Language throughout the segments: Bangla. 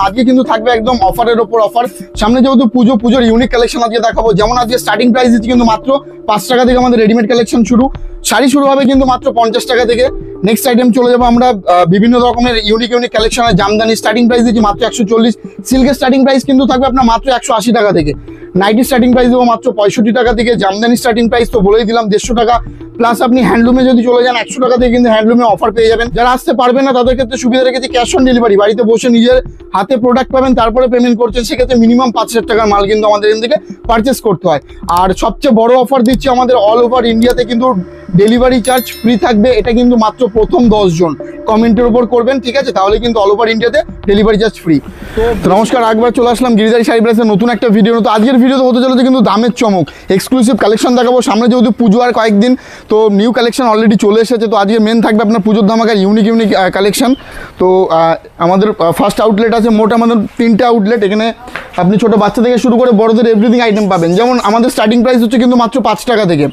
আজকে কিন্তু থাকবে একদম অফারের ওপর অফার। সামনে যেহেতু পুজোর ইউনিক কালেকশন আজকে দেখাবো। যেমন আজকে স্টার্টিং প্রাইস দিচ্ছি কিন্তু মাত্র 5 টাকা থেকে আমাদের রেডিমেড কালেকশন শুরু। শাড়ি শুরু হবে কিন্তু মাত্র 50 টাকা থেকে। নেক্সট আইটেম চলে যাবো আমরা বিভিন্ন রকমের ইউনিক কালেকশনের জামদানি স্টার্টিং প্রাইস দিচ্ছি মাত্র 140। সিল্কের স্টার্টিং প্রাইস কিন্তু থাকবে আপনার মাত্র 180 টাকা থেকে। নাইটি স্টার্টিং প্রাইস দেবো মাত্র 65 টাকা থেকে। জামদানি স্টার্টিং প্রাইস তো বলেই দিলাম 150 টাকা। প্লাস আপনি হ্যান্ডলুমে যদি চলে যান 100 টাকা থেকে কিন্তু হ্যান্ডলুমে অফার পেয়ে যাবেন। যারা আসতে পারবেন না তাদের ক্ষেত্রে সুবিধা রেখেছি ক্যাশ অন ডেলিভারি, বাড়িতে বসে নিজের হাতে প্রোডাক্ট পাবেন তারপরে পেমেন্ট করছেন, সেক্ষেত্রে মিনিমাম 5,000 টাকার মাল কিন্তু আমাদের এখান থেকে পারচেস করতে হয়। আর সবচেয়ে বড় অফার দিচ্ছি আমাদের অল ওভার ইন্ডিয়াতে কিন্তু ডেলিভারি চার্জ ফ্রি থাকবে। এটা কিন্তু মাত্র প্রথম 10 জন কমেন্টের উপর করবেন, ঠিক আছে? তাহলে কিন্তু অল ওভার ইন্ডিয়াতে ডেলিভারি চার্জ ফ্রি। তো নমস্কার, একবার চলে আসলাম গিরিধারী শাড়ি প্রেসের নতুন একটা ভিডিও। তো আজকের ভিডিওতে হতে চলেছে কিন্তু দামের চমক, এক্সক্লুসিভ কালেকশন দেখাবো। সামনে যেহেতু পুজো আর কয়েকদিন, তো নিউ কালেকশন অলরেডি চলে এসেছে। তো আজকে মেন থাকবে আপনার পুজোর ধামাকার ইউনিক কালেকশন। তো আমাদের ফার্স্ট আউটলেট আছে, মোট আমাদের 3টে আউটলেট। এখানে আপনি ছোটো বাচ্চা থেকে শুরু করে বড়দের এভরিথিং আইটেম পাবেন। যেমন আমাদের স্টার্টিং প্রাইস হচ্ছে কিন্তু মাত্র 5 টাকা থেকে।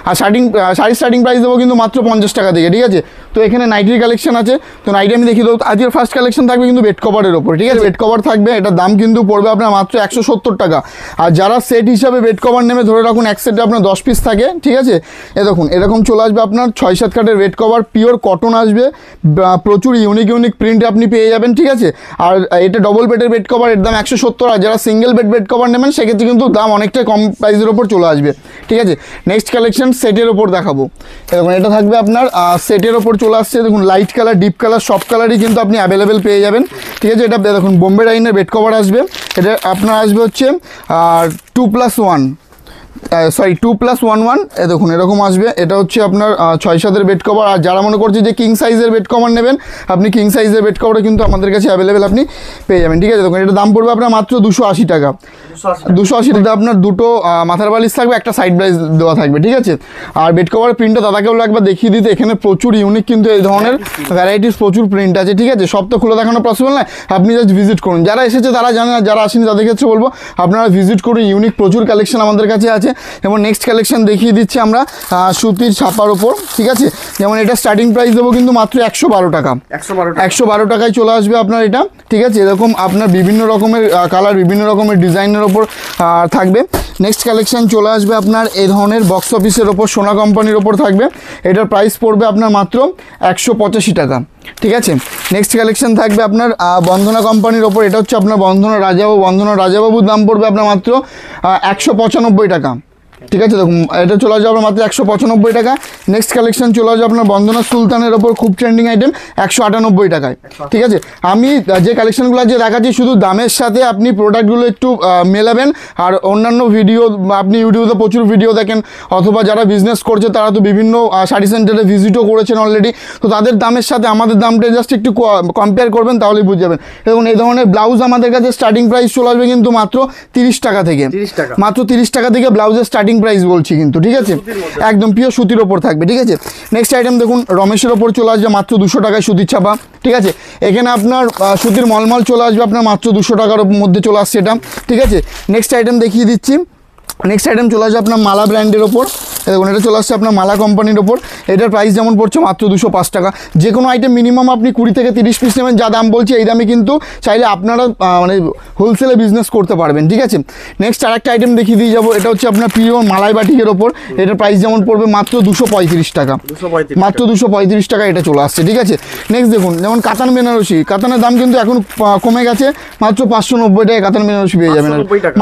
আর শাড়ির স্টার্টিং প্রাইস দেবো কিন্তু মাত্র 50 টাকা থেকে, ঠিক আছে? তো এখানে নাইটির কালেকশন আছে। তো নাইটি আমি দেখিয়ে দেবো। আজকের ফার্স্ট কালেকশন থাকবে কিন্তু বেড কভারের ওপর, ঠিক আছে? বেড কভার থাকবে, এটার দাম কিন্তু পড়বে আপনার মাত্র 170 টাকা। আর যারা সেট হিসাবে বেড কভার নেবে, ধরে রাখুন এক সেটে আপনার 10 পিস থাকে, ঠিক আছে? দেখুন এরকম চলে আসবে আপনার 6-7 কাটের বেড কভার, পিওর কটন আসবে, প্রচুর ইউনিক প্রিন্টে আপনি পেয়ে যাবেন, ঠিক আছে? আর এটা ডবল বেডের বেড কভার, এর দাম 170। আর যারা সিঙ্গেল বেড কভার নেবেন সেক্ষেত্রে কিন্তু দাম অনেকটা কম প্রাইসের ওপর চলে আসবে, ঠিক আছে? নেক্সট কালেকশন সেটের ওপর দেখাবো। দেখুন এটা থাকবে আপনার সেটের ওপর চলে আসছে। দেখুন লাইট কালার, ডিপ কালার সব কালারই কিন্তু আপনি অ্যাভেলেবেল পেয়ে যাবেন, ঠিক আছে? এটা দেখুন বোম্বে ডাইনের বেড কভার আসবে। এটা আপনার আসবে হচ্ছে 2+1, সরি 2+1 দেখুন এরকম আসবে। এটা হচ্ছে আপনার 6-7 বেড কভার। আর যারা মনে করছে যে কিং সাইজের বেড কভার নেবেন, আপনি কিং সাইজের বেড কভারও কিন্তু আমাদের কাছে অ্যাভেলেবেল আপনি পেয়ে যাবেন, ঠিক আছে? দেখুন এটা দাম পড়বে আপনার মাত্র 280 টাকা। 280 টাকা আপনার দুটো মাথার বালিশ থাকবে, একটা সাইড ব্রাইস দেওয়া থাকবে, ঠিক আছে? আর বেড কভারের প্রিন্টটা দাদাকেও একবার দেখিয়ে দিতে। এখানে প্রচুর ইউনিক কিন্তু এই ধরনের ভ্যারাইটিস প্রচুর প্রিন্ট আছে, ঠিক আছে? সব তো খুলে দেখানো পসিবল নয়, আপনি জাস্ট ভিজিট করুন। যারা এসেছে তারা জানেন, আর যারা আসেনি তাদের ক্ষেত্রে বলবো আপনারা ভিজিট করুন। ইউনিক প্রচুর কালেকশন আমাদের কাছে আছে। এবং নেক্সট কালেকশন দেখিয়ে দিচ্ছি আমরা সুতির ছাপার ওপর, ঠিক আছে? যেমন এটা স্টার্টিং প্রাইস দেবো কিন্তু মাত্র 112 টাকা। 112 টাকায় চলে আসবে আপনার এটা, ঠিক আছে? এরকম আপনার বিভিন্ন রকমের কালার, বিভিন্ন রকমের ডিজাইনের ওপর থাকবে। নেক্সট কালেকশন চলে আসবে আপনার এই ধরনের বক্স অফিসের ওপর, সোনা কোম্পানির ওপর থাকবে। এটার প্রাইস পড়বে আপনার মাত্র 185 টাকা, ঠিক আছে? নেক্সট কালেকশন থাকবে আপনার বন্ধনা কোম্পানির ওপর। এটা হচ্ছে আপনার বন্ধনা রাজাবাবুর দাম পড়বে আপনার মাত্র 195 টাকা, ঠিক আছে? দেখুন এটা চলে আসবে আপনার মাত্র 195 টাকা। নেক্সট কালেকশন চলে আসবে আপনার বন্দনা সুলতানের ওপর, খুব ট্রেন্ডিং আইটেম, 198 টাকায়, ঠিক আছে? আমি যে কালেকশনগুলো আজকে দেখাচ্ছি শুধু দামের সাথে আপনি প্রোডাক্টগুলো একটু মেলাবেন। আর অন্যান্য ভিডিও আপনি ইউটিউবে প্রচুর ভিডিও দেখেন, অথবা যারা বিজনেস করছে তারা তো বিভিন্ন শাড়ি সেন্টারে ভিজিটও করেছেন অলরেডি। তো তাদের দামের সাথে আমাদের দামটা জাস্ট একটু কম্পেয়ার করবেন, তাহলেই বুঝে যাবেন। এবং এই ধরনের ব্লাউজ আমাদের কাছে স্টার্টিং প্রাইস চলে আসবে কিন্তু মাত্র 30 টাকা থেকে। মাত্র 30 টাকা থেকে ব্লাউজের স্টার্টিং প্রাইস বলছি কিন্তু, ঠিক আছে? একদম পিওর সুতির ওপর থাকবে, ঠিক আছে? নেক্সট আইটেম দেখুন রমেশের ওপর চলে আসবে মাত্র 200 টাকায় সুতির ছাপা, ঠিক আছে? এখানে আপনার সুতির মলমল চলে আসবে আপনার মাত্র 200 টাকার মধ্যে চলে আসছে এটা, ঠিক আছে? নেক্সট আইটেম দেখিয়ে দিচ্ছি। নেক্সট আইটেম চলে আসবে আপনার মালা ব্র্যান্ডের ওপর। দেখুন এটা চলে আসছে আপনার মালা কোম্পানির ওপর। এটার প্রাইস যেমন পড়ছে মাত্র 205 টাকা। যে কোনো আইটেম মিনিমাম আপনি 20 থেকে 30 পিস নেবেন, যা দাম বলছি এই দামে কিন্তু চাইলে আপনারা মানে হোলসেলে বিজনেস করতে পারবেন, ঠিক আছে? নেক্সট আরেকটা আইটেম দেখিয়ে দিয়ে যাবো। এটা হচ্ছে আপনার প্রিয় মালাই বাটিকের ওপর। এটার প্রাইস যেমন পড়বে মাত্র 235 টাকা, মাত্র 235 টাকা এটা চলে আসছে, ঠিক আছে? নেক্সট দেখুন যেমন কাতান বেনারসি, কাতানের দাম কিন্তু এখন কমে গেছে, মাত্র 590 টাকায় কাতান বেনারসি পেয়ে যাবেন,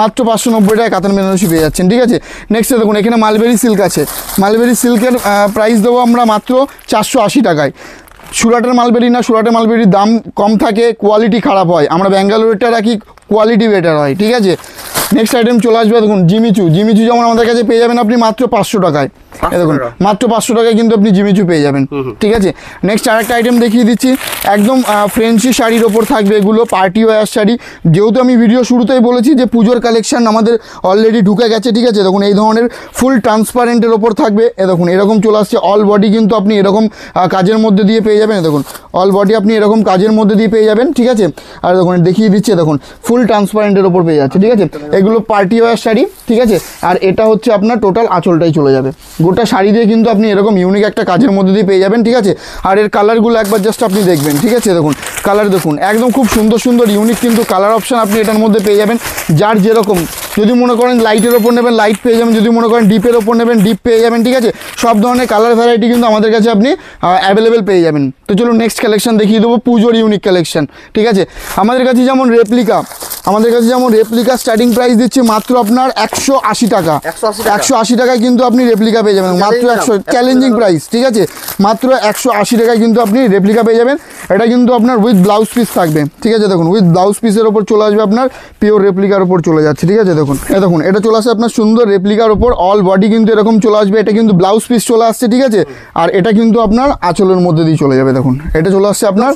মাত্র 590 টাকায় কাতান বেনারসি পেয়ে যাচ্ছেন, ঠিক আছে? নেক্সট দেখুন এখানে মালবেরি সিল্ক আছে। মালবেরি সিল্কের প্রাইস দেবো আমরা মাত্র 480 টাকায়। সুরাটের মালবেরি না, সুরাটের মালবেরির দাম কম থাকে, কোয়ালিটি খারাপ হয়। আমরা ব্যাঙ্গালোরেরটা রাখি, কোয়ালিটি বেটার হয়, ঠিক আছে? নেক্সট আইটেম চলে আসবে দেখুন জিমিচু যেমন আমাদের কাছে পেয়ে যাবেন আপনি মাত্র 500 টাকায়। দেখুন মাত্র 500 টাকায় কিন্তু আপনি জিমিচু পেয়ে যাবেন, ঠিক আছে? নেক্সট আরেকটা আইটেম দেখিয়ে দিচ্ছি। একদম ফ্রেন্সি শাড়ির ওপর থাকবে, এগুলো পার্টি ওয়্যার শাড়ি। যেহেতু আমি ভিডিও শুরুতেই বলেছি যে পুজোর কালেকশন আমাদের অলরেডি ঢুকে গেছে, ঠিক আছে? দেখুন এই ধরনের ফুল ট্রান্সপারেন্টের ওপর থাকবে। দেখুন এরকম চলে আসছে অল বডি কিন্তু আপনি এরকম কাজের মধ্যে দিয়ে পেয়ে যাবেন। দেখুন অল বডি আপনি এরকম কাজের মধ্যে দিয়ে পেয়ে যাবেন, ঠিক আছে? আর দেখুন দেখিয়ে দিচ্ছে, দেখুন ফুল ট্রান্সপারেন্টের ওপর পেয়ে যাচ্ছে, ঠিক আছে? এগুলো পার্টি ওয়্যার শাড়ি, ঠিক আছে। আর এটা হচ্ছে আপনার টোটাল আঁচলটাই চলে যাবে। গোটা শাড়ি দিয়ে কিন্তু আপনি এরকম ইউনিক একটা কাজের মধ্যে দিয়ে পেয়ে যাবেন, ঠিক আছে। আর এর কালারগুলো একবার জাস্ট আপনি দেখবেন, ঠিক আছে। দেখুন কালার দেখুন, একদম খুব সুন্দর সুন্দর ইউনিক কিন্তু কালার অপশান আপনি এটার মধ্যে পেয়ে যাবেন। যার যেরকম, যদি মনে করেন লাইটের ওপর নেবেন লাইট পেয়ে যাবেন, যদি মনে করেন ডিপের ওপর নেবেন ডিপ পেয়ে যাবেন, ঠিক আছে। সব ধরনের কালার ভ্যারাইটি কিন্তু আমাদের কাছে আপনি অ্যাভেলেবেল পেয়ে যাবেন। তো চলুন নেক্সট কালেকশন দেখিয়ে দেবো, পুজোর ইউনিক কালেকশন, ঠিক আছে। আমাদের কাছে যেমন রেপ্লিকা স্টার্টিং প্রাইস দিচ্ছে মাত্র আপনার 180 টাকা। 180 টাকায় কিন্তু আপনি রেপ্লিকা পেয়ে যাবেন, মাত্র 100, চ্যালেঞ্জিং প্রাইস, ঠিক আছে। মাত্র 180 টাকায় কিন্তু আপনি রেপ্লিকা পেয়ে যাবেন। এটা কিন্তু আপনার উইথ ব্লাউজ পিস থাকবে, ঠিক আছে। দেখুন উইথ ব্লাউজ পিসের ওপর চলে আসবে, আপনার পিওর রেপ্লিকার ওপর চলে যাচ্ছে, ঠিক আছে। দেখুন এটা চলে আসে আপনার সুন্দর রেপ্লিকার ওপর, অল বডি কিন্তু এরকম চলে আসবে। এটা কিন্তু ব্লাউজ পিস চলে আসছে, ঠিক আছে। আর এটা কিন্তু আপনার আঁচলের মধ্যে দিয়ে চলে যাবে। দেখুন এটা চলে আসছে আপনার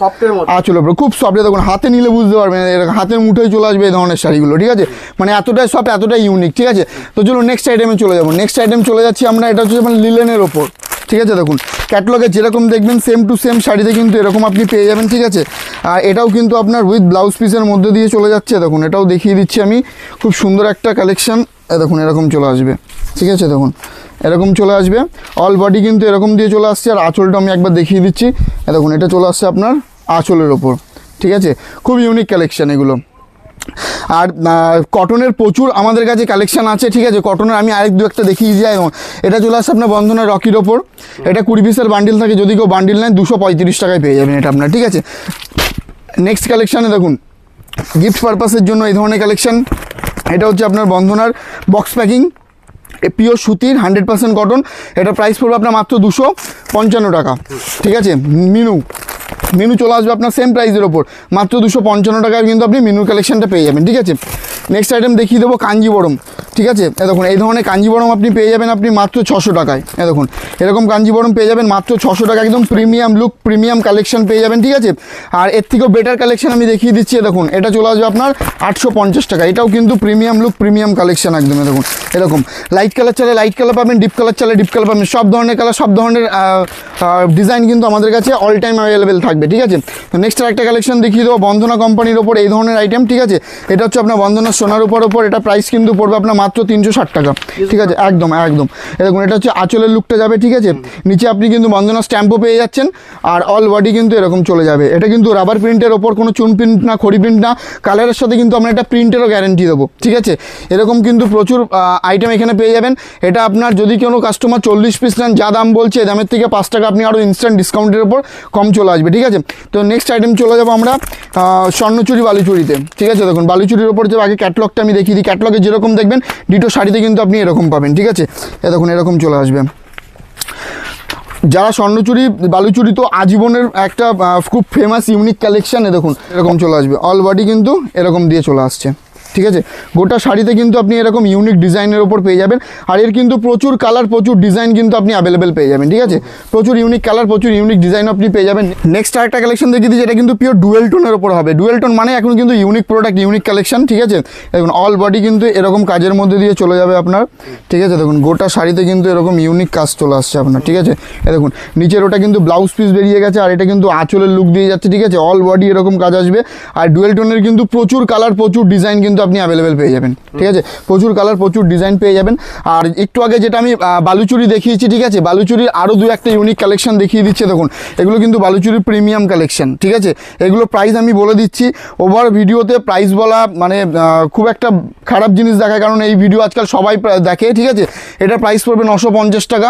আঁচলের উপর, খুব সফট। দেখুন হাতে নিলে বুঝতে পারবেন, হাতের মুঠোয় চলে আসবে এই ধরনের শাড়িগুলো, ঠিক আছে। মানে এতটাই সফট, এতটাই ইউনিক, ঠিক আছে। তো চলুন নেক্সট আইটেমে চলে যাবো। নেক্সট আইটেম চলে যাচ্ছি আমরা, এটা হচ্ছে আপনার লিলেনের ওপর, ঠিক আছে। দেখুন ক্যাটলগে যেরকম দেখবেন সেম টু সেম শাড়িতে কিন্তু এরকম আপনি পেয়ে যাবেন, ঠিক আছে। আর এটাও কিন্তু আপনার উইথ ব্লাউজ পিসের মধ্যে দিয়ে চলে যাচ্ছে। দেখুন এটাও দেখিয়ে দিচ্ছি আমি, খুব সুন্দর একটা কালেকশন। দেখুন এরকম চলে আসবে, ঠিক আছে। দেখুন এরকম চলে আসবে, অল বডি কিন্তু এরকম দিয়ে চলে আসছে। আর আঁচলটা আমি একবার দেখিয়ে দিচ্ছি, দেখুন এটা চলে আসছে আপনার আঁচলের ওপর, ঠিক আছে। খুব ইউনিক কালেকশন এগুলো। আর কটনের প্রচুর আমাদের কাছে কালেকশান আছে, ঠিক আছে। কটনের আমি আরেক দু একটা দেখিয়ে যাই। এটা চলে আসছে আপনার বন্ধনা রকির ওপর, এটা 20 পিসের বান্ডিল থাকে, যদি কেউ বান্ডিল নেয় 235 টাকায় পেয়ে যাবেন এটা আপনার, ঠিক আছে। নেক্সট কালেকশানে দেখুন গিফট পারপাসের জন্য এই ধরনের কালেকশান। এটা হচ্ছে আপনার বন্ধনার বক্স প্যাকিং, পিওর সুতির 100% কটন। এটা প্রাইস পড়বে আপনার মাত্র 255 টাকা, ঠিক আছে। মিনু চলে আসবে আপনার সেম প্রাইসের ওপর, মাত্র 255 টাকায় কিন্তু আপনি মিনুর কালেকশনটা পেয়ে যাবেন, ঠিক আছে। নেক্সট আইটেম দেখিয়ে দেবো কাঞ্জিবরম, ঠিক আছে। দেখুন এই ধরনের কাঞ্জিবরম আপনি পেয়ে যাবেন আপনি মাত্র 600 টাকায়। দেখুন এরকম কাঞ্জিবরম পেয়ে যাবেন মাত্র 600 টাকা, একদম প্রিমিয়াম লুক, প্রিমিয়াম কালেকশন পেয়ে যাবেন, ঠিক আছে। আর এর থেকেও বেটার কালেকশন আমি দেখিয়ে দিচ্ছি। দেখুন এটা চলে আসবে আপনার 850 টাকা। এটাও কিন্তু প্রিমিয়াম লুক, প্রিমিয়াম কালেকশন একদম। দেখুন এরকম লাইট কালার চালে লাইট কালার পাবেন, ডিপ কালার চালে ডিপ কালার পাবেন, সব ধরনের কালার, সব ধরনের ডিজাইন কিন্তু আমাদের কাছে অল টাইম অ্যাভেলেবেল থাকবে, ঠিক আছে। তো নেক্সট একটা কালেকশন দেখিয়ে দেবো বন্ধনা কোম্পানির ওপর এই ধরনের আইটেম, ঠিক আছে। এটা হচ্ছে আপনার বন্ধনা সোনার ওপর, এটা প্রাইস কিন্তু পড়বে আপনার মাত্র 360 টাকা, ঠিক আছে। একদম দেখুন এটা হচ্ছে আঁচলের লুকটা যাবে, ঠিক আছে। নিচে আপনি কিন্তু বন্ধনা স্ট্যাম্পও পেয়ে যাচ্ছেন। আর অল বডি কিন্তু এরকম চলে যাবে। এটা কিন্তু রাবার প্রিন্টের ওপর, কোনো চুন প্রিন্ট না, খড়ি প্রিন্ট না। কালারের সাথে কিন্তু আমরা একটা প্রিন্টেরও গ্যারেন্টি দেবো, ঠিক আছে। এরকম কিন্তু প্রচুর আইটেম এখানে পেয়ে যাবেন। এটা আপনার যদি কোনো কাস্টমার 40 পিস নেন, যা দাম বলছে দামের থেকে 5 টাকা আপনি আরও ইনস্ট্যান্ট ডিসকাউন্টের ওপর কম চলে আসবে, ঠিক আছে। তো নেক্সট আইটেম চলে যাবো আমরা স্বর্ণচুরি বালুচুরিতে, ঠিক আছে। দেখুন বালুচুরির ওপর যে আগে ক্যাটলগটা আমি দেখিয়ে দিই। ক্যাটলগে যেরকম দেখবেন ডিটো শাড়িতে কিন্তু আপনি এরকম পাবেন, ঠিক আছে। দেখুন এরকম চলে আসবে। যারা স্বর্ণচুরি বালুচুরি তো আজীবনের একটা খুব ফেমাস ইউনিক কালেকশান। দেখুন এরকম চলে আসবে, অল বডি কিন্তু এরকম দিয়ে চলে আসছে, ঠিক আছে। গোটা শাড়িতে কিন্তু আপনি এরকম ইউনিক ডিজাইনের ওপর পেয়ে যাবেন। আর এর কিন্তু প্রচুর কালার, প্রচুর ডিজাইন কিন্তু আপনি অ্যাভেলেবেল পেয়ে যাবেন, ঠিক আছে। প্রচুর ইউনিক কালার, প্রচুর ইউনিক ডিজাইন আপনি পেয়ে যাবেন। নেক্সট আরেকটা কালেকশন দেখিয়ে দিই, যেটা কিন্তু পিওর ডুয়েল টোনের ওপর হবে। ডুয়েল টোন মানে এখন কিন্তু ইউনিক প্রোডাক্ট, ইউনিক কালেকশন, ঠিক আছে। দেখুন অল বডি কিন্তু এরকম কাজের মধ্যে দিয়ে চলে যাবে আপনার, ঠিক আছে। দেখুন গোটা শাড়িতে কিন্তু এরকম ইউনিক কাজ চলে আসছে আপনার, ঠিক আছে। দেখুন নিচের ওটা কিন্তু ব্লাউজ পিস বেরিয়ে গেছে, আর এটা কিন্তু আঁচলের লুক দিয়ে যাচ্ছে, ঠিক আছে। অল বডি এরকম কাজ আসবে। আর ডুয়েল টোনের কিন্তু প্রচুর কালার, প্রচুর ডিজাইন কিন্তু আপনি অ্যাভেলেবেল পেয়ে যাবেন, ঠিক আছে। প্রচুর কালার, প্রচুর ডিজাইন পেয়ে যাবেন। আর একটু আগে যেটা আমি বালুচুরি দেখিয়েছি, ঠিক আছে, বালুচুরির আরও দু একটা ইউনিক কালেকশন দেখিয়ে দিচ্ছে। দেখুন এগুলো কিন্তু বালুচুরির প্রিমিয়াম কালেকশন, ঠিক আছে। এগুলো প্রাইস আমি বলে দিচ্ছি। ওভার ভিডিওতে প্রাইস বলা মানে খুব একটা খারাপ জিনিস দেখায়, কারণ এই ভিডিও আজকাল সবাই দেখে, ঠিক আছে। এটা প্রাইস পড়বে 950 টাকা।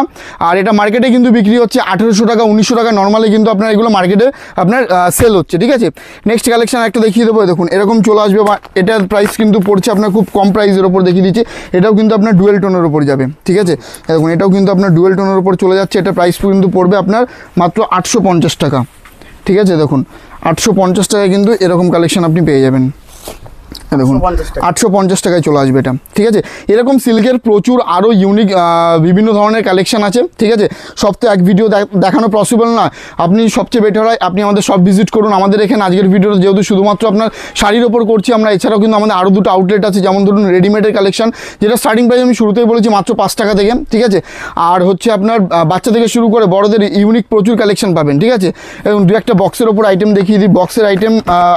আর এটা মার্কেটে কিন্তু বিক্রি হচ্ছে 1800 টাকা, 1900 টাকা নর্মালি কিন্তু আপনার এগুলো মার্কেটে আপনার সেল হচ্ছে, ঠিক আছে। নেক্সট কালেকশন একটা দেখিয়ে দেবো। দেখুন এরকম চলে আসবে, বা এটার প্রাইস কিন্তু পড়ছে আপনার খুব কম প্রাইসের ওপর দেখিয়ে দিচ্ছি। এটাও কিন্তু আপনার ডুয়েল টোনের ওপর যাবে, ঠিক আছে। দেখুন এটাও কিন্তু আপনার ডুয়েল টোনের ওপর চলে যাচ্ছে। এটা প্রাইস কিন্তু পড়বে আপনার মাত্র 850 টাকা, ঠিক আছে। দেখুন 850 টাকায় কিন্তু এরকম কালেকশন আপনি পেয়ে যাবেন। দেখুন 850 টাকায় চলে আসবে এটা, ঠিক আছে। এরকম সিল্কের প্রচুর আরও ইউনিক বিভিন্ন ধরনের কালেকশন আছে, ঠিক আছে। সব তো এক ভিডিও দেখানো পসিবল না। আপনি সবচেয়ে বেটার হয় আপনি আমাদের সব ভিজিট করুন। আমাদের এখানে আজকের ভিডিওটা যেহেতু শুধুমাত্র আপনার শাড়ির ওপর করছি আমরা, এছাড়াও কিন্তু আমাদের আরও দুটো আউটলেট আছে, যেমন ধরুন রেডিমেডের কালেকশন, যেটা স্টার্টিং প্রাইস আমি শুরুতেই বলেছি মাত্র 5 টাকা থেকে, ঠিক আছে। আর হচ্ছে আপনার বাচ্চা থেকে শুরু করে বড়দের ইউনিক প্রচুর কালেকশন পাবেন, ঠিক আছে। এবং দু একটা বক্সের ওপর আইটেম দেখিয়ে দিই। বক্সের আইটেম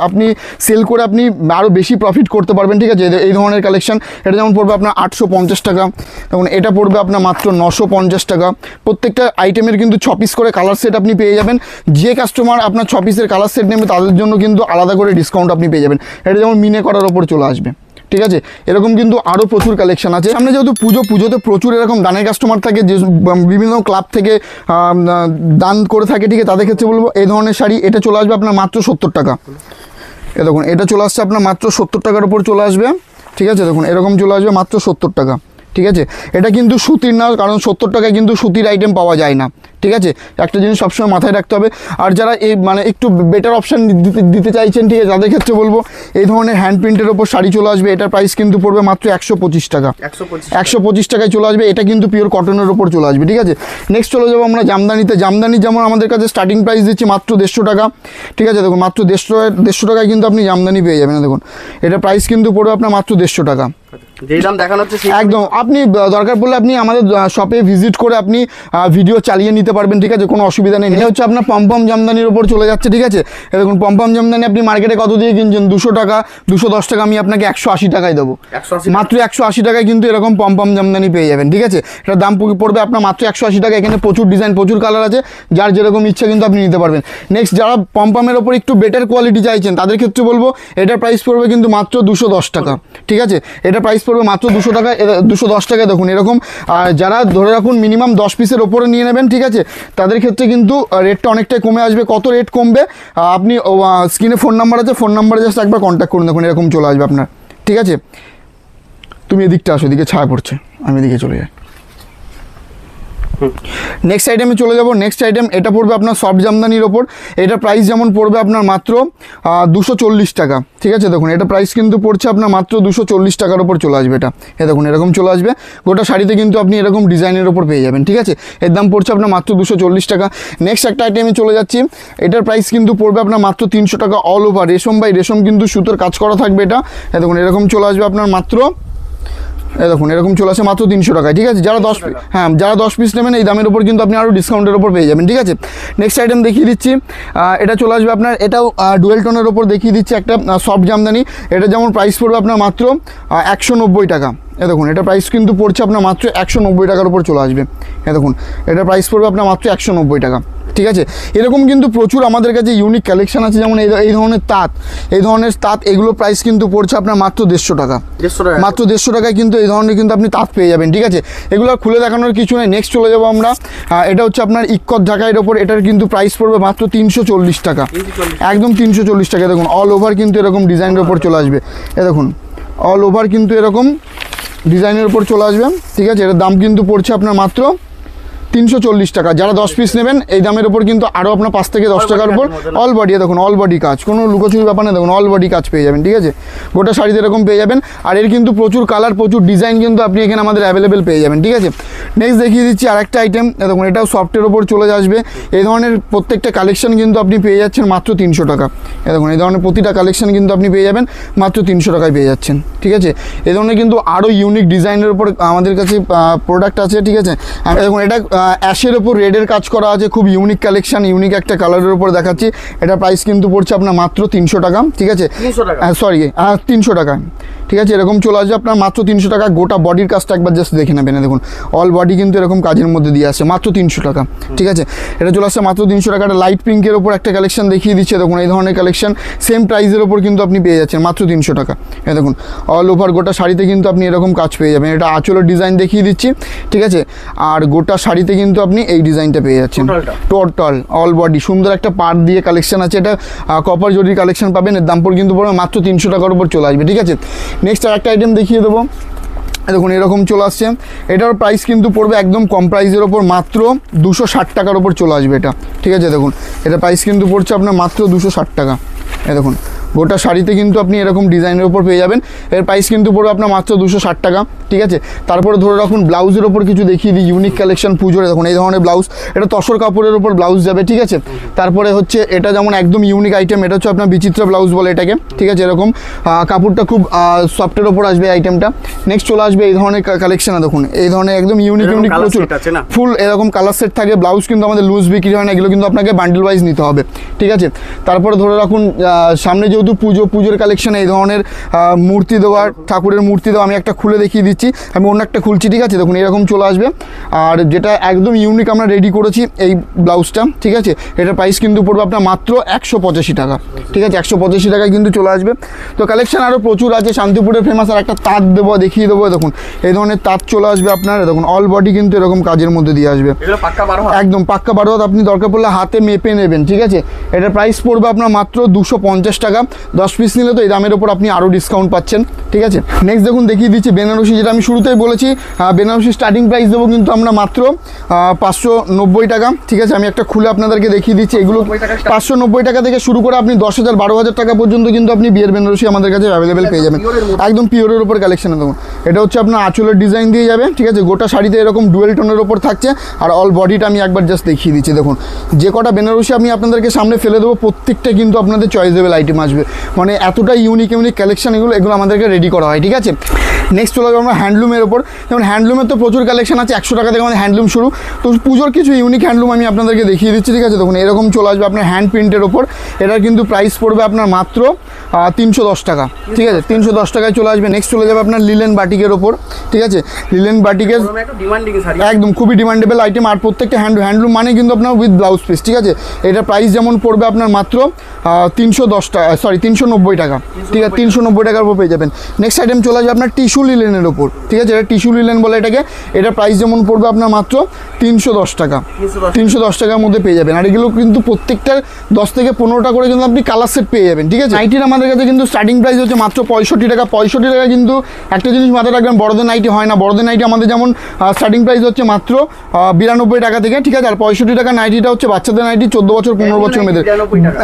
আপনি সেল করে আপনি আরও বেশি প্রফিট ভিজিট করতে পারবেন, ঠিক আছে। এই ধরনের কালেকশন, এটা যেমন পড়বে আপনার 850 টাকা, তখন এটা পড়বে আপনার মাত্র 950 টাকা। প্রত্যেকটা আইটেমের কিন্তু 6 পিস করে কালার সেট আপনি পেয়ে যাবেন। যে কাস্টমার আপনার 6 পিসের কালার সেট নেবে তাদের জন্য কিন্তু আলাদা করে ডিসকাউন্ট আপনি পেয়ে যাবেন। এটা যেমন মিনে করার ওপর চলে আসবে, ঠিক আছে। এরকম কিন্তু আরও প্রচুর কালেকশন আছে। সামনে যেহেতু পুজোতে প্রচুর এরকম দানের কাস্টমার থাকে, যে বিভিন্ন ক্লাব থেকে দান করে থাকে, ঠিক আছে, তাদের ক্ষেত্রে বলবো এই ধরনের শাড়ি এটা চলে আসবে আপনার মাত্র 70 টাকা। এ দেখুন এটা চলে আসছে আপনার মাত্র 70 টাকার উপর চলে আসবে, ঠিক আছে। দেখুন এরকম চলে আসবে মাত্র 70 টাকা, ঠিক আছে। এটা কিন্তু সুতির না, কারণ 70 টাকায় কিন্তু সুতির আইটেম পাওয়া যায় না, ঠিক আছে। একটা জিনিস সবসময় মাথায় রাখতে হবে। আর যারা এই মানে একটু বেটার অপশান দিতে চাইছেন, ঠিক আছে, তাদের ক্ষেত্রে বলবো এই ধরনের হ্যান্ড প্রিন্টের ওপর শাড়ি চলে আসবে। এটার প্রাইস কিন্তু পড়বে মাত্র 125 টাকা, 125 টাকায় চলে আসবে। এটা কিন্তু পিওর কটনের ওপর চলে আসবে, ঠিক আছে। নেক্সট চলে যাবো আমরা জামদানিতে। জামদানি যেমন আমাদের কাছে স্টার্টিং প্রাইস দিচ্ছি মাত্র 150 টাকা, ঠিক আছে। দেখুন মাত্র 150 টাকায় কিন্তু আপনি জামদানি পেয়ে যাবেন। দেখুন এটা প্রাইস কিন্তু পড়বে আপনার মাত্র 150 টাকা। যেই দাম দেখানো হচ্ছে একদম, আপনি দরকার পড়লে আপনি আমাদের শপে ভিজিট করে আপনি ভিডিও চালিয়ে নিতে পারবেন, ঠিক আছে, কোনো অসুবিধা নেই। এটা হচ্ছে আপনার পমপম জামদানির ওপর চলে যাচ্ছে, ঠিক আছে। দেখুন পমপম জামদানি আপনি মার্কেটে কত দিয়ে কিনছেন? 200 টাকা, 210 টাকা, আমি আপনাকে 180 টাকায় দেবো। মাত্র 180 টাকায় কিন্তু এরকম পমপম জামদানি পেয়ে যাবেন, ঠিক আছে। এটার দাম পড়বে আপনার মাত্র 180 টাকা। এখানে প্রচুর ডিজাইন, প্রচুর কালার আছে, যার যেরকম ইচ্ছা কিন্তু আপনি নিতে পারবেন। নেক্সট যারা পমপমের ওপর একটু বেটার কোয়ালিটি চাইছেন তাদের ক্ষেত্রে বলবো এটার প্রাইস পড়বে কিন্তু মাত্র 210 টাকা, ঠিক আছে। এটা প্রাইস পড়বে মাত্র 200 টাকা, 210 টাকায়। দেখুন এরকম, আর যারা ধরে রাখুন মিনিমাম 10 পিসের ওপরে নিয়ে নেবেন, ঠিক আছে, তাদের ক্ষেত্রে কিন্তু রেটটা অনেকটাই কমে আসবে। কত রেট কমবে আপনি স্ক্রিনে ফোন নাম্বার আছে, ফোন নাম্বারে জাস্ট একবার কন্ট্যাক্ট করুন। দেখুন এরকম চলে আসবে আপনার, ঠিক আছে। তুমি এদিকটা আসো, এদিকে ছায়া পড়ছে, আমি এদিকে চলে যাই। নেক্সট আইটেমে চলে যাব। নেক্সট আইটেম এটা পড়বে আপনার সফট জামদানির ওপর। এটা প্রাইস যেমন পড়বে আপনার মাত্র 240 টাকা, ঠিক আছে। দেখুন এটা প্রাইস কিন্তু পড়ছে আপনার মাত্র 240 টাকার ওপর চলে আসবে। এটা দেখুন এরকম চলে আসবে। গোটা শাড়িতে কিন্তু আপনি এরকম ডিজাইনের ওপর পেয়ে যাবেন, ঠিক আছে। এর দাম পড়ছে আপনার মাত্র 240 টাকা। নেক্সট একটা আইটেমে চলে যাচ্ছি। এটার প্রাইস কিন্তু পড়বে আপনার মাত্র 300 টাকা। অল ওভার রেশম বাই রেশম কিন্তু সুতোর কাজ করা থাকবে। এটা দেখুন এরকম চলে আসবে আপনার মাত্র, দেখুন এরকম চলে আসে মাত্র 300 টাকায়, ঠিক আছে। যারা 10 পিস নেবেন এই দামের উপর কিন্তু আপনি আরও ডিসকাউন্টের ওপর পেয়ে যাবেন, ঠিক আছে। নেক্সট আইটেম দেখিয়ে দিচ্ছি। এটা চলে আসবে আপনার, এটাও ডুয়েল টোনের ওপর দেখিয়ে দিচ্ছি একটা সফট জামদানি। এটা যেমন প্রাইস পড়বে আপনার মাত্র 190 টাকা। দেখুন এটা প্রাইস কিন্তু পড়ছে আপনার মাত্র 190 টাকার উপর চলে আসবে। দেখুন এটা প্রাইস পড়বে আপনার মাত্র 190 টাকা, ঠিক আছে। এরকম কিন্তু প্রচুর আমাদের কাছে ইউনিক কালেকশন আছে, যেমন এই ধরনের তাঁত, এগুলো প্রাইস কিন্তু পড়ছে আপনার মাত্র 150 টাকা, মাত্র 150 টাকায় কিন্তু এই ধরনের কিন্তু আপনি তাঁত পেয়ে যাবেন, ঠিক আছে। এগুলো খুলে দেখানোর কিছু নেই। নেক্সট চলে যাবো আমরা। এটা হচ্ছে আপনার ইক্কত ঢাকাইয়ের ওপর। এটার কিন্তু প্রাইস পড়বে মাত্র 340 টাকা, একদম 340 টাকা। দেখুন অল ওভার কিন্তু এরকম ডিজাইনের ওপর চলে আসবে। দেখুন অল ওভার কিন্তু এরকম ডিজাইনের উপর চলে আসবে, ঠিক আছে। এটার দাম কিন্তু পড়ছে আপনার মাত্র 340 টাকা। যারা 10 পিস নেবেন এই দামের উপর কিন্তু আরও আপনার 5 থেকে 10 টাকার উপর অল বডি, দেখুন অল বডি কাজ, কোনো লুকোচুরি ব্যাপার না। দেখুন অল বডি কাজ পেয়ে যাবেন, ঠিক আছে। গোটা শাড়িতে এরকম পেয়ে যাবেন। আর এর কিন্তু প্রচুর কালার, প্রচুর ডিজাইন কিন্তু আপনি এখানে আমাদের অ্যাভেলেবেল পেয়ে যাবেন, ঠিক আছে। নেক্সট দেখিয়ে দিচ্ছি আরেকটা আইটেম। দেখুন এটাও সফটের ওপর চলে আসবে। এই ধরনের প্রত্যেকটা কালেকশন কিন্তু আপনি পেয়ে যাচ্ছেন মাত্র 300 টাকা। দেখুন এই ধরনের প্রতিটা কালেকশন কিন্তু আপনি পেয়ে যাবেন মাত্র 300 টাকায় পেয়ে যাচ্ছেন, ঠিক আছে। এই ধরনের কিন্তু আরও ইউনিক ডিজাইনের উপর আমাদের কাছে প্রোডাক্ট আছে, ঠিক আছে। দেখুন এটা অ্যাশের ওপর রেডের কাজ করা আছে, খুব ইউনিক কালেকশন, ইউনিক একটা কালারের উপর দেখাচ্ছি। এটা প্রাইস কিন্তু পড়ছে আপনার মাত্র 300 টাকা, ঠিক আছে। 300 টাকা, ঠিক আছে। এরকম চলে আসবে আপনার মাত্র 300 টাকা। গোটা বডির কাজটা একবার জাস্ট দেখে নেবেন। দেখুন অল বডি কিন্তু এরকম কাজের মধ্যে দিয়ে আসছে মাত্র 300 টাকা, ঠিক আছে। এটা চলে আসছে মাত্র 300 টাকা। একটা লাইট পিঙ্কের ওপর একটা কালেকশন দেখিয়ে দিচ্ছে। দেখুন এই ধরনের কালেকশন সেম প্রাইসের ওপর কিন্তু আপনি পেয়ে যাচ্ছেন মাত্র 300 টাকা। দেখুন অল ওভার গোটা শাড়িতে কিন্তু আপনি এরকম কাজ পেয়ে যাবেন। এটা আঁচলের ডিজাইন দেখিয়ে দিচ্ছি, ঠিক আছে। আর গোটা শাড়িতে কিন্তু আপনি এই ডিজাইনটা পেয়ে যাচ্ছেন টোটাল অল বডি। সুন্দর একটা পাড় দিয়ে কালেকশন আছে। এটা কপার জরির কালেকশন পাবেন। এর দাম পর কিন্তু পড়বে মাত্র 300 টাকার উপর চলে আসবে, ঠিক আছে। নেক্সট আর একটা আইটেম দেখিয়ে দেবো। দেখুন এরকম চলে আসছে। এটার প্রাইস কিন্তু পড়বে একদম কম প্রাইসের ওপর মাত্র 260 টাকার ওপর চলে আসবে এটা, ঠিক আছে। দেখুন এটা প্রাইস কিন্তু পড়ছে আপনার মাত্র 260 টাকা। দেখুন গোটা শাড়িতে কিন্তু আপনি এরকম ডিজাইনের ওপর পেয়ে যাবেন। এর প্রাইস কিন্তু পড়বে আপনার মাত্র 260 টাকা, ঠিক আছে। তারপরে ধরে রাখুন ব্লাউজের ওপর কিছু দেখিয়ে দিই ইউনিক কালেকশন পুজোর। দেখুন এই ধরনের ব্লাউজ, এটা তসর কাপড়ের ওপর ব্লাউজ যাবে, ঠিক আছে। তারপরে হচ্ছে এটা যেমন একদম ইউনিক আইটেম, এটা হচ্ছে আপনার বিচিত্রা ব্লাউজ বলে এটাকে, ঠিক আছে। এরকম কাপড়টা খুব সফটের ওপর আসবে আইটেমটা। নেক্সট চলে আসবে এই ধরনের কালেকশানে। দেখুন এই ধরনের একদম ইউনিক প্রচুর ফুল এরকম কালার সেট থাকে। ব্লাউজ কিন্তু আমাদের লুজ বিক্রি হয় না, এগুলো কিন্তু আপনাকে বান্ডেল ওয়াইজ নিতে হবে, ঠিক আছে। তারপরে ধরে রাখুন সামনে যেহেতু যেহেতু পুজোর কালেকশনে এই ধরনের মূর্তি দেওয়া, ঠাকুরের মূর্তি দেওয়া, আমি একটা খুলে দেখিয়ে দিচ্ছি, আমি অন্য একটা খুলছি, ঠিক আছে। দেখুন এরকম চলে আসবে, আর যেটা একদম ইউনিক আমরা রেডি করেছি এই ব্লাউজটা, ঠিক আছে। এটার প্রাইস কিন্তু পড়বে আপনার মাত্র 185 টাকা, ঠিক আছে। 185 টাকায় কিন্তু চলে আসবে। তো কালেকশন আরও প্রচুর আছে, শান্তিপুরের ফেমাস। আর একটা তাঁত দেবো, দেখিয়ে দেবো। দেখুন এই ধরনের তাঁত চলে আসবে আপনার, দেখুন অল বডি কিন্তু এরকম কাজের মধ্যে দিয়ে আসবে, একদম পাক্কা 12 হাত। আপনি দরকার পড়লে হাতে মেপে নেবেন, ঠিক আছে। এটার প্রাইস পড়বে আপনার মাত্র 250 টাকা। 10 পিস নিলে তো এই দামের ওপর আপনি আরও ডিসকাউন্ট পাচ্ছেন, ঠিক আছে। নেক্সট দেখুন দেখিয়ে দিচ্ছি বেনারসি, যেটা আমি শুরুতেই বলেছি। বেনারসি স্টার্টিং প্রাইস দেবো কিন্তু আমরা মাত্র 590 টাকা, ঠিক আছে। আমি একটা খুলে আপনাদেরকে দেখিয়ে দিচ্ছি। এগুলো 590 টাকা থেকে শুরু করে আপনি 10,000 12,000 টাকা পর্যন্ত কিন্তু আপনি বিয়ের বেনারসি আমাদের কাছে অ্যাভেলেবেল পেয়ে যাবেন, একদম পিওরের উপর কালেকশন। দেখুন এটা হচ্ছে আপনার আঁচলের ডিজাইন দিয়ে যাবে, ঠিক আছে। গোটা শাড়িতে এরকম ডুয়েল টোনের ওপর থাকছে, আর অল বডিটা আমি একবার জাস্ট দেখিয়ে দিচ্ছি। দেখুন যে কটা বেনারসি আমি আপনাদেরকে সামনে ফেলে দেবো, প্রত্যেকটা কিন্তু আপনাদের চয়েসেবল আইটেম আসবে, মানে এতটা ইউনিক কালেকশন এগুলো আমাদেরকে রেডি করা হয়, ঠিক আছে। নেক্সট চলে যাবো আমরা হ্যান্ডলুমের ওপর। যেমন হ্যান্ডলুমের তো প্রচুর কালেকশন আছে, 100 টাকা থেকে আমাদের হ্যান্ডলুম শুরু। তো পুজোর কিছু ইউনিক হ্যান্ডলুম আমি আপনাদেরকে দেখিয়ে দিচ্ছি, ঠিক আছে। দেখুন এরকম চলে আসবে আপনার হ্যান্ড প্রিন্টের ওপর। এটার কিন্তু প্রাইস পড়বে আপনার মাত্র 310 টাকা, ঠিক আছে। 310 টাকায় চলে আসবে। নেক্সট চলে যাবে আপনার লিলেন বাটিকের ওপর, ঠিক আছে। লিলেন বাটিকের একদম খুবই ডিমান্ডেবল আইটেম, আর প্রত্যেকটা হ্যান্ডলুম মানে কিন্তু আপনার উইথ ব্লাউজ পিস, ঠিক আছে। এটার প্রাইস যেমন পড়বে আপনার মাত্র 310 টাকা, সরি 390 টাকা, ঠিক আছে। 390 টাকার উপর পেয়ে যাবেন। নেক্সট আইটেম চলে আসবে আপনার টিস্যু লিলেনের ওপর, ঠিক আছে। এটা টিস্যু লিলেন বলে এটাকে। এটার প্রাইস যেমন পড়বে আপনার মাত্র 310 টাকা, 310 টাকার মধ্যে পেয়ে যাবেন। আর এগুলো কিন্তু প্রত্যেকটার 10 থেকে 15টা করে কিন্তু আপনি কালার সেট পেয়ে যাবেন, ঠিক আছে। নাইটির আমাদের কাছে কিন্তু স্টার্টিং প্রাইস হচ্ছে মাত্র 65 টাকা। 65 টাকা কিন্তু একটা জিনিস মাথায় রাখবেন, বড়দের নাইটি হয় না। বড়দের নাইটি আমাদের যেমন স্টার্টিং প্রাইস হচ্ছে মাত্র 92 টাকা থেকে, ঠিক আছে। আর 65 টাকা নাইটিটা হচ্ছে বাচ্চাদের নাইটি, 14 বছর 15 বছর মেয়েদের।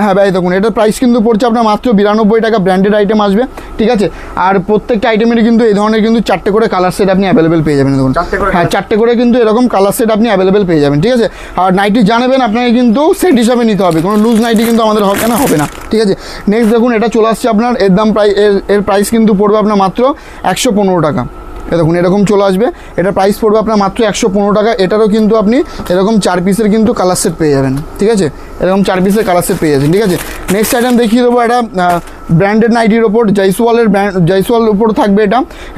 হ্যাঁ ভাই দেখুন এটার প্রাইস কিন্তু পড়ছে আপনার মাত্র 92 টাকা। ব্র্যান্ডেড আইটেম আসবে, ঠিক আছে। আর প্রত্যেকটা আইটেমেরই কিন্তু এই ধরনের কিন্তু 4টে করে কালার সেট আপনি অ্যাভেলেবেল পেয়ে যাবেন। দেখুন হ্যাঁ 4টে করে কিন্তু এরকম কালার সেট আপনি অ্যাভেলেবেল পেয়ে যাবেন, ঠিক আছে। আর নাইটি জানাবেন আপনাকে কিন্তু সেট হিসাবে নিতে হবে, কোনো লুজ নাইটি কিন্তু আমাদের হবে না, ঠিক আছে। নেক্সট দেখুন এটা চলে আসছে আপনার, এর দাম এর প্রাইস কিন্তু পড়বে আপনার মাত্র 115 টাকা। দেখুন এরকম চলে আসবে, এটা প্রাইস পড়বে আপনার মাত্র 115 টাকা। এটারও কিন্তু আপনি এরকম 4 পিসের কিন্তু কালার সেট পেয়ে যাবেন, ঠিক আছে। এরকম 4 পিসের কালার সেট পেয়ে যাবেন, ঠিক আছে। নেক্সট আইটেম দেখিয়ে দেবো, এটা ব্র্যান্ডেড নাইটির ওপর জয়সওয়ালের উপর থাকবে।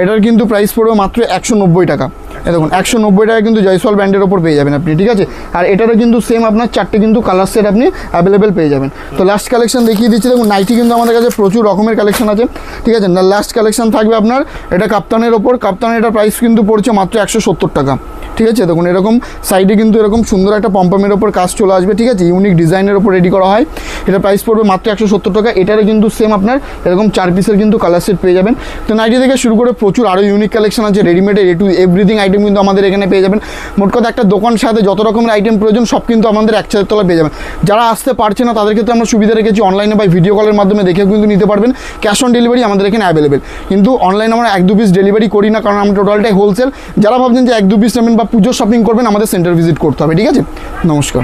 এটার কিন্তু প্রাইস পড়বে মাত্র 190 টাকা। দেখুন 190 টাকা কিন্তু জয়সওয়াল ব্র্যান্ডের ওপর পেয়ে যাবেন আপনি, ঠিক আছে। আর এটারও কিন্তু সেম আপনার 4টে কিন্তু কালার সেট আপনি অ্যাভেলেবেল পেয়ে যাবেন। তো লাস্ট কালেকশন দেখিয়ে দিচ্ছি। দেখুন নাইটি কিন্তু আমাদের কাছে প্রচুর রকমের কালেকশন আছে, ঠিক আছে। লাস্ট কালেকশন থাকবে আপনার এটা কাপ্তানের ওপর। কাপ্তানের এটার প্রাইস কিন্তু পড়ছে মাত্র 170 টাকা, ঠিক আছে। দেখুন এরকম সাইডে কিন্তু এরকম সুন্দর একটা পম্পমের ওপর কাজ চলে আসবে, ঠিক আছে। ইউনিক ডিজাইনের ওপর রেডি করা হয়। এটা প্রাইস পড়বে মাত্র 170 টাকা। এটারও কিন্তু সেম আপনার এরকম 4 পিসের কিন্তু কালার সেট পেয়ে যাবেন। তো নাইটি থেকে শুরু করে প্রচুর আরও ইউনিক কালেকশন আছে, রেডিমেডের টু এভরিথিং আইটেম কিন্তু আমাদের এখানে পেয়ে যাবেন। মোট কথা একটা দোকান সাথে যত রকমের আইটেম প্রয়োজন সব কিন্তু আমাদের এক ছাদের তলায় পেয়ে যাবেন। যারা আসতে পারছে না তাদের ক্ষেত্রে আমরা সুবিধা রেখেছি, অনলাইনে বা ভিডিও কলের মাধ্যমে দেখেও কিন্তু নিতে পারবেন। ক্যাশ অন ডেলিভারি আমাদের এখানে অ্যাভেলেবেল, কিন্তু অনলাইনে আমরা 1-2 পিস ডেলিভারি করি না, কারণ আমরা টোটালটাই হোলসেল। যারা ভাবছেন যে 1-2 পিস নেবেন বা পুজোর শপিং করবেন, আমাদের সেন্টার ভিজিট করতে হবে, ঠিক আছে। নমস্কার।